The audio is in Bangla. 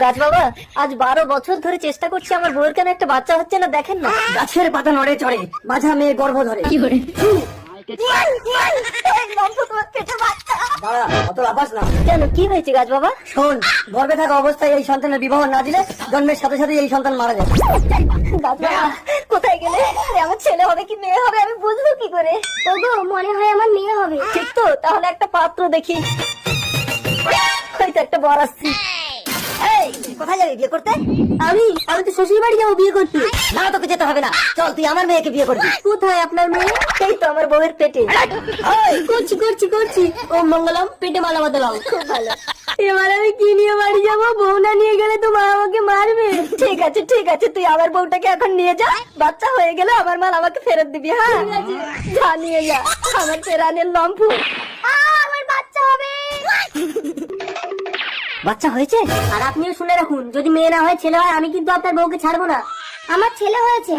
গাছ বাবা, আজ 12 বছর ধরে চেষ্টা করছি, আমার বউয়ের কেন একটা বাচ্চা হচ্ছে না, দেখেন না। গাছের পাতা নড়ে চড়ে, মাঝা মেয়ে গর্ভ ধরে। দাঁড়া, অত লাফাস না। কেন, কি হয়েছে গাছ বাবা? শোন, গর্ভে থাকা অবস্থায় এই সন্তানের বিবাহ না দিলে জন্মের সাথে সাথে এই সন্তান মারা যায়। গাছ বাবা, কোথায় গেলে? আমার ছেলে হবে কি মেয়ে হবে আমি বুঝবো কি করে? ওগো, মনে হয় আমার মেয়ে হবে। ঠিক তো, তাহলে একটা পাত্র দেখি। হয়তো একটা বর আসছি। এই, কোথায় যাবি বিয়ে করতে? আমি তো শ্বশুর বাড়ি যাবো বিয়ে করতে। না, তোকে যেতে হবে না, চল তুই আমার মেয়েকে বিয়ে করবি। কোথায় আপনার মেয়ে? এই তো আমার বউয়ের পেটে। করছি। ও মঙ্গলম, পেটে মালা বদলাও। খুব ভালো। এবার আমি কি নিয়ে বাড়ি যাবো? বউ না নিয়ে গেলে তো মা আমাকে মারবে। ঠিক আছে, তুই আমার বউটাকে এখন নিয়ে যা। বাচ্চা হয়ে গেলে আমার মাল আমাকে ফেরত দিবি। হ্যাঁ, যা নিয়ে যা আমার পেরানের লম্ফু। আমার বাচ্চা হবে। বাচ্চা হয়েছে? আর আপনিও শুনে রাখুন, যদি মেয়ে না হয় ছেলে হয়, আমি কিন্তু আপনার বউকে ছাড়বো না। আমার ছেলে হয়েছে।